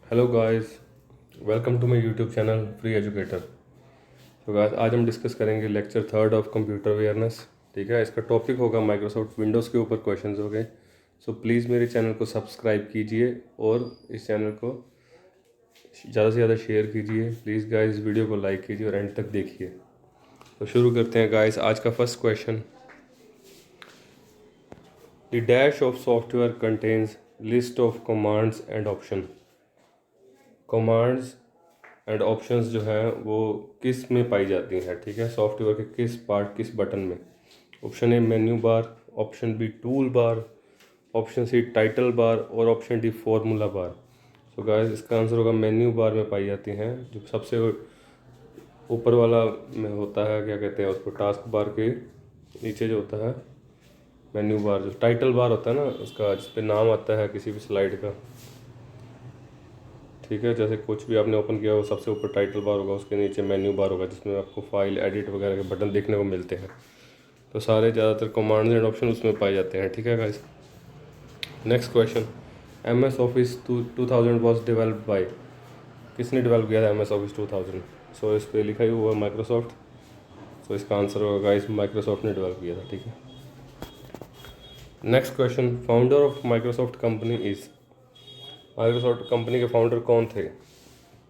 Hello guys, welcome to my YouTube channel free educator. तो guys आज हम discuss करेंगे lecture third of computer awareness. ठीक है, इसका टॉपिक होगा माइक्रोसॉफ्ट विंडोज़ के ऊपर क्वेश्चंस हो गए। सो प्लीज़ मेरे चैनल को सब्सक्राइब कीजिए और इस चैनल को ज़्यादा से ज़्यादा शेयर कीजिए। प्लीज़ गाइस वीडियो को लाइक कीजिए और एंड तक देखिए। तो शुरू करते हैं गाइस। आज का first question, the dash of software contains list of commands and option. Commands and options जो है वो किस में पाई जाती हैं? ठीक है, सॉफ्टवेयर के किस पार्ट, किस बटन में? Option A menu bar, option B tool bar, option C title bar और option D formula bar. So guys इसका आंसर होगा मेन्यू बार में पाई जाती हैं, जो सबसे ऊपर वाला में होता है, क्या कहते हैं उसको, टास्क बार के नीचे जो होता है मेन्यू बार। जो टाइटल बार होता है ना उसका, जिस पे नाम आता है किसी भी स्लाइड का। ठीक है, जैसे कुछ भी आपने ओपन किया हो सबसे ऊपर टाइटल बार होगा, उसके नीचे मेन्यू बार होगा जिसमें आपको फाइल, एडिट वगैरह के बटन देखने को मिलते हैं। तो सारे ज़्यादातर कमांड्स एंड ऑप्शन उसमें पाए जाते हैं। ठीक है guys, next question, M S office 2000 was developed by. किसने डेवलप किया था एम एस ऑफिस 2000? सो इस पर लिखा ही हुआ माइक्रोसॉफ्ट। सो इसका आंसर होगा गाइस माइक्रोसॉफ्ट ने डेवलप किया था। ठीक है, next question, founder of Microsoft company is. Microsoft company के फाउंडर कौन थे?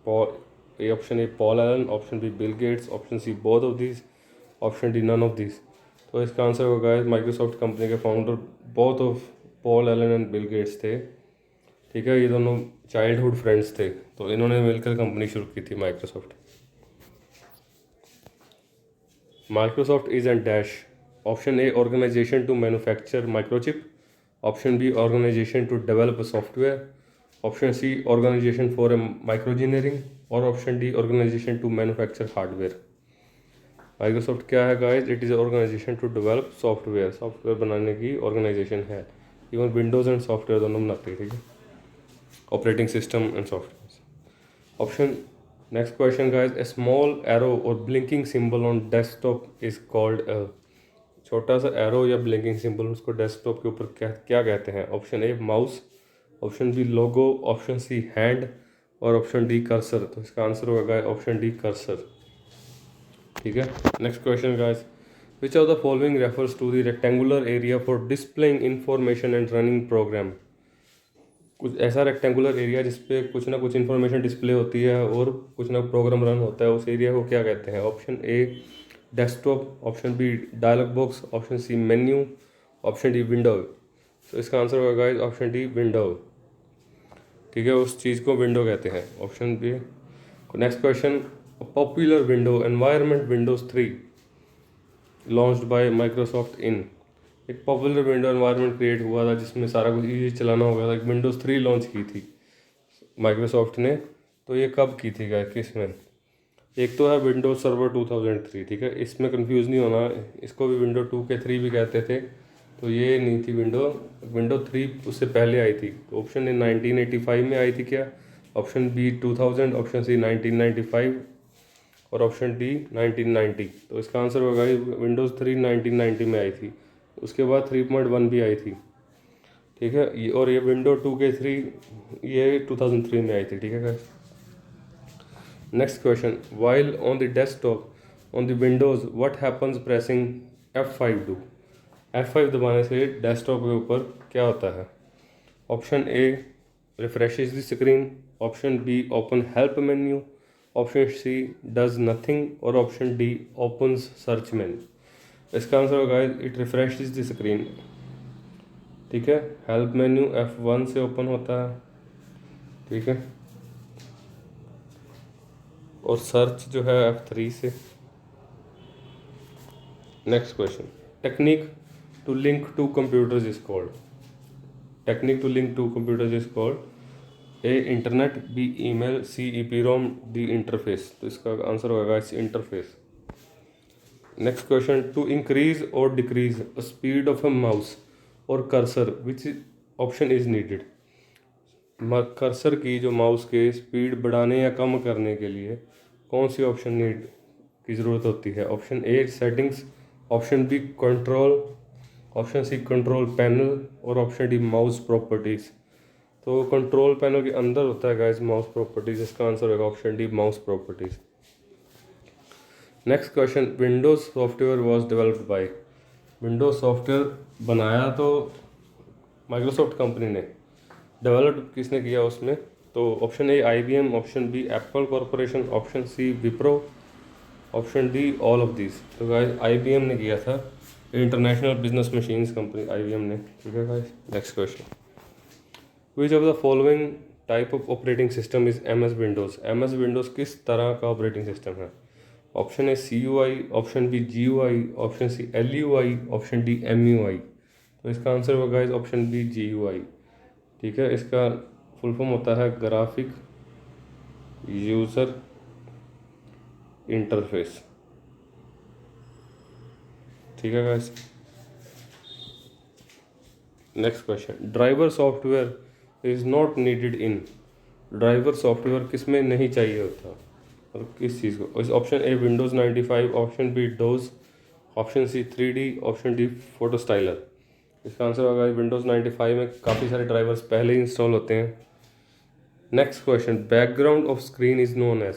Paul, option A Paul Allen, option B Bill Gates, option C both of this, option D none of this. तो इसका आंसर होगा माइक्रोसॉफ्ट कंपनी के founder both of Paul Allen and Bill Gates थे। ठीक है, ये दोनों चाइल्डहुड फ्रेंड्स थे, तो इन्होंने मिलकर कंपनी शुरू की थी Microsoft. Microsoft is and dash. Option A organisation to manufacture microchip, option B organisation to develop software, option C organisation for a micro engineering और option D organisation to manufacture hardware. Microsoft क्या है guys? It is organisation to develop software. Software बनाने की organisation है। Even Windows and software दोनों बनाते हैं। ठीक है, operating system and software. Option, next question guys, a small arrow और blinking symbol on desktop is called a. छोटा सा एरो या ब्लिंकिंग सिंबल उसको डेस्कटॉप के ऊपर क्या क्या कहते हैं? Option A mouse, option B logo, option C hand और ऑप्शन डी कर्सर। तो इसका आंसर होगा ऑप्शन डी कर्सर। ठीक है, next question guys, which of the following refers to the rectangular area for displaying information and running program. कुछ ऐसा rectangular area जिसपे कुछ ना कुछ इन्फॉर्मेशन डिस्प्ले होती है और कुछ ना प्रोग्राम रन होता है, उस एरिया को क्या कहते हैं? Option A desktop, option B dialog box, option C menu, option D window. तो इसका आंसर होगा गाइस ऑप्शन डी विंडो। ठीक है, उस चीज़ को विंडो कहते हैं, option B. Next question, popular window environment Windows 3 launched by Microsoft in. एक पॉपुलर विंडो एनवायरनमेंट क्रिएट हुआ था जिसमें सारा कुछ इजी चलाना हो गया था, विंडोज़ 3 लॉन्च की थी माइक्रोसॉफ्ट ने। तो ये कब की थी गाइस, किस में? एक तो है विंडोज सर्वर 2003। ठीक है, इसमें कंफ्यूज नहीं होना, इसको भी विंडो 2 के 3 भी कहते थे। तो ये नहीं थी विंडो, विंडो 3 उससे पहले आई थी। तो ऑप्शन ए 1985 में आई थी क्या, ऑप्शन बी 2000, ऑप्शन सी 1995 और ऑप्शन डी 1990। तो इसका आंसर होगा विंडोज़ 3 1990 में आई थी। उसके बाद 3.1 भी आई थी। ठीक है, ये और ये विंडो 2 के 3 ये 2003 में आई थी। ठीक है, next question, while on the desktop on the Windows what happens pressing F5 do. F5 दबाने से डेस्कटॉप के ऊपर क्या होता है? Option A refreshes the screen, option B open help menu, option C does nothing और option D opens search menu. इसका answer होगा इट रिफ्रेशेज द स्क्रीन। ठीक है, हेल्प मेन्यू F1 से ओपन होता है। ठीक है, और सर्च जो है F3 से। Next question, technique to link two computers is called. Technique to link two computers is called A internet, B email, C EPROM, D interface. तो इसका आंसर होगा इस interface. Next question, to increase और decrease speed of a mouse और cursor which option is needed. Cursor की जो mouse के speed बढ़ाने या कम करने के लिए कौन सी ऑप्शन नीड की ज़रूरत होती है? Option A settings, option B control, option C control panel और ऑप्शन डी माउस प्रॉपर्टीज़। तो कंट्रोल पैनल के अंदर होता है गाइस माउस प्रॉपर्टीज। इसका आंसर होगा option D, mouse properties. Next question, Windows software was developed by. Windows software बनाया तो माइक्रोसॉफ्ट कंपनी ने, डेवलप किसने किया उसमें? तो option A IBM, option B Apple corporation, option C Wipro, option D all of this. तो guys IBM ने किया था, international business machines company IBM ने। ठीक है guys, next question, which of the following type of operating system is MS Windows. MS Windows किस तरह का ऑपरेटिंग सिस्टम है? Option A CUI, option B GUI, option C LUI, option D MUI। तो इसका answer होगा guys option B GUI। ठीक है, इसका फुल फॉर्म होता है ग्राफिक यूज़र इंटरफेस। ठीक है guys, next question, driver software is not needed in. Driver software किस में नहीं चाहिए होता और किस चीज़ को? इस option A Windows 95, option B DOS, option C 3D, option D photo styler. इसका आंसर होगा विंडोज़ 95 में काफ़ी सारे ड्राइवर्स पहले ही इंस्टॉल होते हैं। Next question, background of screen is known as.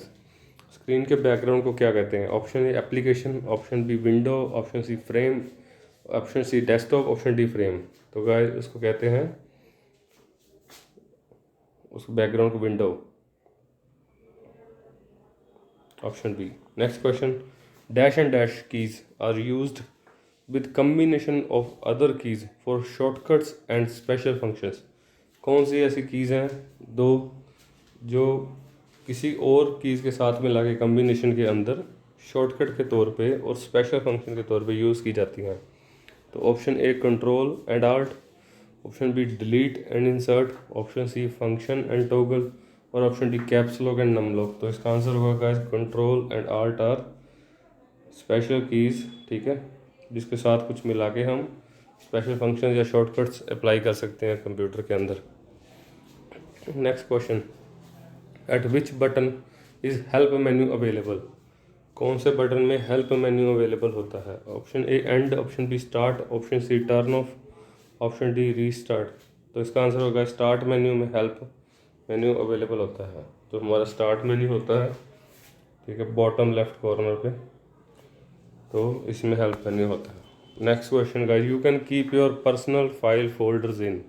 Screen के बैकग्राउंड को क्या कहते हैं? Option A application, option B window, option C frame, option C desktop, option D frame. तो गाइस इसको कहते हैं, उस बैकग्राउंड को window, option B. Next question, dash and dash keys are used with combination of other keys for shortcuts and special functions. कौन सी ऐसी keys हैं दो जो किसी और कीज़ के साथ में लाके कम्बिनेशन के अंदर शॉर्टकट के तौर पे और स्पेशल फंक्शन के तौर पे यूज़ की जाती हैं? तो option A control and alt, option B delete and insert, option C function and toggle, और option D caps lock and num lock. तो इसका आंसर होगा guys control and alt are special keys. ठीक है, जिसके साथ कुछ मिला के हम स्पेशल फंक्शन या शॉर्टकट्स अप्लाई कर सकते हैं कंप्यूटर के अंदर। Next question, at which button is help menu available. कौन से बटन में हेल्प मेन्यू अवेलेबल होता है? Option A end, option B start, option C turn off, option D restart. तो इसका आंसर होगा स्टार्ट मेन्यू में हेल्प मेन्यू अवेलेबल होता है। तो हमारा स्टार्ट मेन्यू होता है, ठीक है, बॉटम लेफ्ट कॉर्नर पे, तो इसमें हेल्प मेन्यू होता है। Next question guys, you can keep your personal file folders in.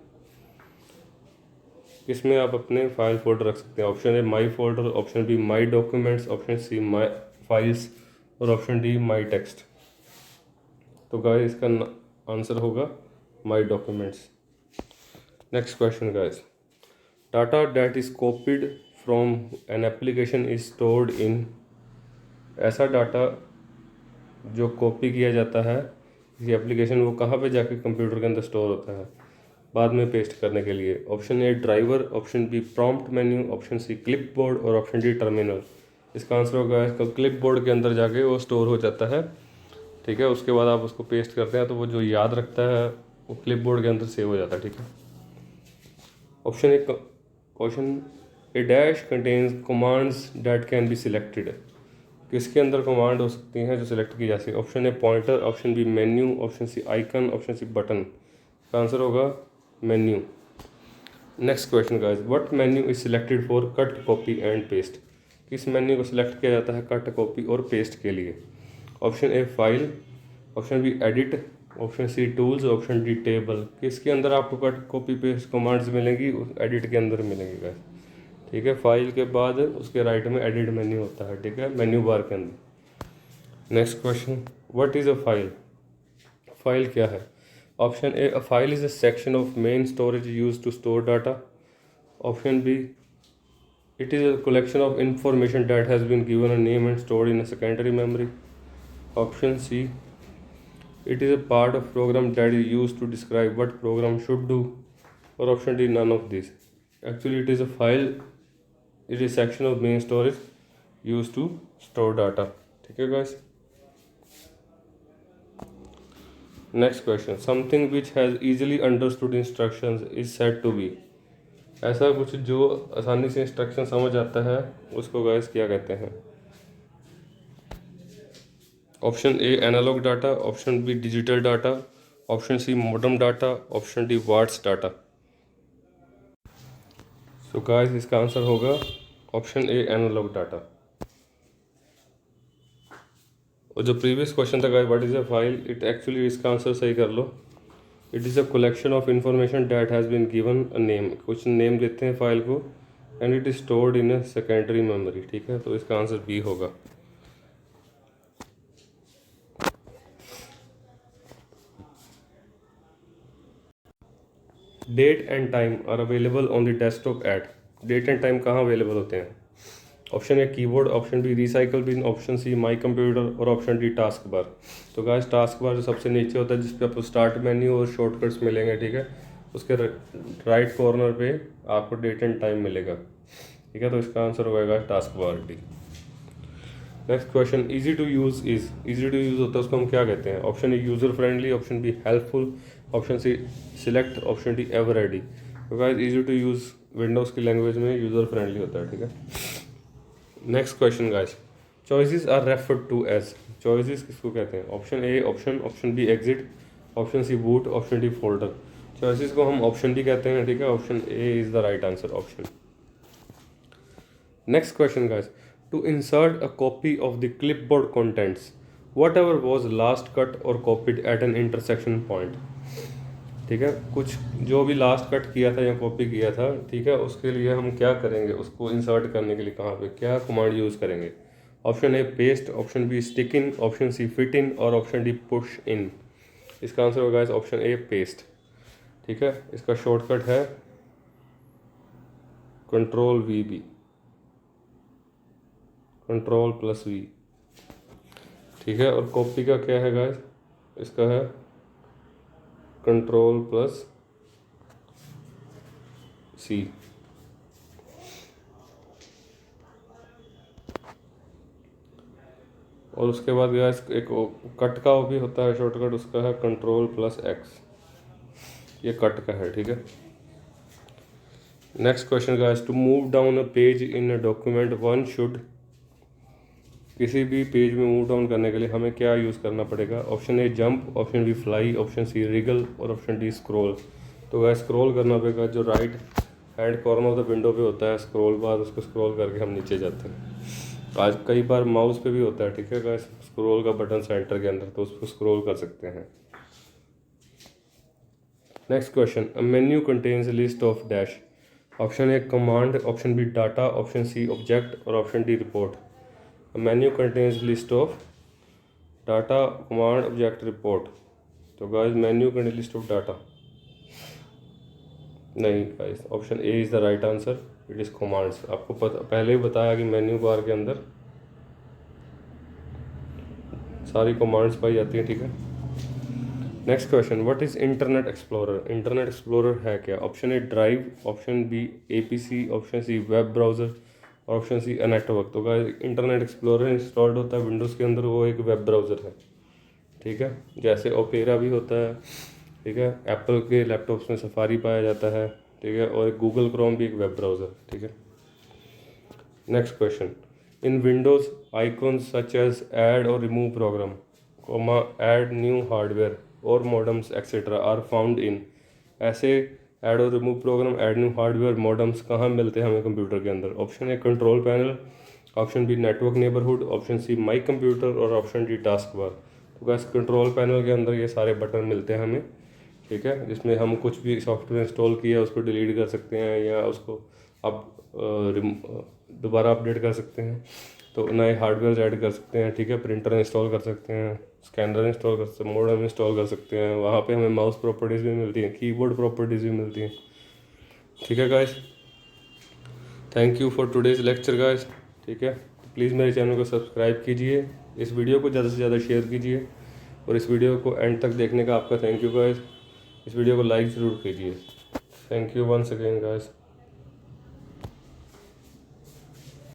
किसमें आप अपने फाइल फोल्डर रख सकते हैं? Option A my folder, option B my documents, option C my files, और ऑप्शन डी माई टेक्स्ट। तो गाइस इसका आंसर होगा my documents. Next question guys, data that is copied from an application is stored in. ऐसा data जो copy किया जाता है किसी एप्लीकेशन, वो कहाँ पे जाके कंप्यूटर के अंदर स्टोर होता है बाद में पेस्ट करने के लिए? Option A driver, option B prompt menu, option C clipboard, और ऑप्शन डी टर्मिनल। इसका आंसर होगा इसका क्लिप बोर्ड के अंदर जाके वो स्टोर हो जाता है। ठीक है, उसके बाद आप उसको पेस्ट करते हैं तो वो जो याद रखता है वो क्लिप बोर्ड के अंदर सेव हो जाता है। ठीक है, option A question, A dash contains commands that can be selected. किसके अंदर कमांड हो सकती हैं जो सिलेक्ट की जा सकती है? Option A pointer, option B menu, option C icon, option C button. इसका आंसर होगा menu. Next question guys, what menu is selected for cut copy and paste. किस मेन्यू को सिलेक्ट किया जाता है कट कॉपी और पेस्ट के लिए? Option A file, option B edit, option C tools, option D table. किसके अंदर आपको कट कॉपी पेस्ट कमांड्स मिलेंगी? एडिट के अंदर मिलेंगी गाइस। ठीक है, फाइल के बाद उसके राइट में एडिट मेन्यू होता है। ठीक है, मेन्यू बार के अंदर। Next question, what is a file. File क्या है? Option A, a file is a section of main storage use to store data. Option B, it is a collection of information that has been given a name and stored in a secondary memory. Option C, it is a part of program that is used to describe what program should do. Or option D, none of these. Actually it is a file, it is section of main storage used to store data. ठीक है guys. Next question, something which has easily understood instructions is said to be. ऐसा कुछ जो आसानी से instruction समझ आता है उसको गाइस क्या कहते हैं? Option A analog data, option B digital data, option C modern data, option D watts data. तो गाइस इसका आंसर होगा ऑप्शन ए एनालॉग डाटा। और जो प्रीवियस क्वेश्चन था guys what is a file, it actually इसका answer सही कर लो, it is a collection of information that has been given a name, कुछ नेम देते हैं फाइल को, and it is stored in a secondary memory. ठीक है, तो इसका आंसर बी होगा। Date and time are available on the desktop at, date and time कहाँ अवेलेबल होते हैं? Option A keyboard, option B recycle bin, option C my computer और option D task bar. तो गाइस टास्क बार जो सबसे नीचे होता है जिस पे आपको स्टार्ट मेन्यू और शॉर्टकट्स मिलेंगे, ठीक है, उसके राइट कॉर्नर पे आपको डेट एंड टाइम मिलेगा। ठीक है, तो इसका आंसर होगा task bar D. Next question, easy to use is, easy to use होता है उसको हम क्या कहते हैं? Option A user friendly, option B helpful, option C select, option D ever ready. तो guys easy to use Windows की language में यूज़र फ्रेंडली होता है। ठीक है, next question guys, choices are referred to as, choices किसको कहते हैं? Option A option, option B exit, option C boot, option D folder. Choices को हम ऑप्शन डी कहते हैं। ठीक है, option A is the right answer, option. Next question guys, to insert a copy of the clipboard contents whatever was last cut or copied at an intersection point. ठीक है, कुछ जो भी last cut किया था या copy किया था, ठीक है, उसके लिए हम क्या करेंगे? उसको इंसर्ट करने के लिए कहाँ पे क्या कमांड यूज़ करेंगे? Option A paste, option B stick in, option C fit in और ऑप्शन डी पुश इन। इसका आंसर होगा ऑप्शन ए पेस्ट। ठीक है, इसका शॉर्टकट है control V B, control plus V. ठीक है, और कॉपी का क्या है गाइस? इसका है कंट्रोल प्लस सी। और उसके बाद गाइस एक कट का भी होता है शॉर्टकट, उसका है कंट्रोल प्लस एक्स, ये कट का है। ठीक है, next question guys, to move down a page in a document one should, किसी भी पेज में मूव डाउन करने के लिए हमें क्या यूज़ करना पड़ेगा? Option A jump, option B fly, option C wriggle और ऑप्शन डी स्क्रॉल। तो वह स्क्रॉल करना पड़ेगा, जो right hand corner of the window पे होता है स्क्रॉल बार, उसको स्क्रॉल करके हम नीचे जाते हैं। आज कई बार माउस पे भी होता है। ठीक है गाइस, स्क्रॉल का बटन सेंटर के अंदर, तो उसको स्क्रॉल कर सकते हैं। Next question, a menu contains list of dash, option A command, option B data, option C object और option D report. A menu contains list of data, command, object, report। तो guys menu contain list of data नहीं guys, option A is the right answer, it is commands. आपको पहले ही बताया कि menu bar के अंदर सारी कमांड्स पाई जाती हैं। ठीक है, next question, what is internet explorer, internet explorer है क्या? Option A drive, option B APC, option C web browser, option C network. तो गाइस इंटरनेट एक्सप्लोरर इंस्टॉल्ड होता है विंडोज़ के अंदर, वो एक वेब ब्राउज़र है। ठीक है, जैसे ओपेरा भी होता है। ठीक है, एप्पल के लैपटॉप्स में सफारी पाया जाता है। ठीक है, और गूगल क्रोम भी एक वेब ब्राउज़र। ठीक है, next question, in Windows icons such as add और remove program, comma add new hardware और modems etcetera are found in. ऐसे ऐड और remove program, add new hardware, modems कहाँ मिलते हैं हमें कंप्यूटर के अंदर? Option A control panel, option B network neighborhood, option C my computer और ऑप्शन डी टास्क बार। तो बस कंट्रोल पैनल के अंदर ये सारे बटन मिलते हैं हमें। ठीक है, जिसमें हम कुछ भी सॉफ्टवेयर इंस्टॉल किया उसको डिलीट कर सकते हैं या उसको आप दोबारा अपडेट कर सकते हैं, तो नए हार्डवेयर ऐड कर सकते हैं। ठीक है, प्रिंटर इंस्टॉल कर सकते हैं, स्कैनर इंस्टॉल कर सकते हैं, मॉडेम इंस्टॉल कर सकते हैं। वहाँ पे हमें माउस प्रॉपर्टीज़ भी मिलती हैं, कीबोर्ड प्रॉपर्टीज़ भी मिलती हैं। ठीक है guys, thank you for today's lecture guys. ठीक है, प्लीज़ मेरे चैनल को सब्सक्राइब कीजिए, इस वीडियो को ज़्यादा से ज़्यादा शेयर कीजिए और इस वीडियो को एंड तक देखने का आपका थैंक यू गाइस। इस वीडियो को लाइक ज़रूर कीजिए। Thank you once again guys.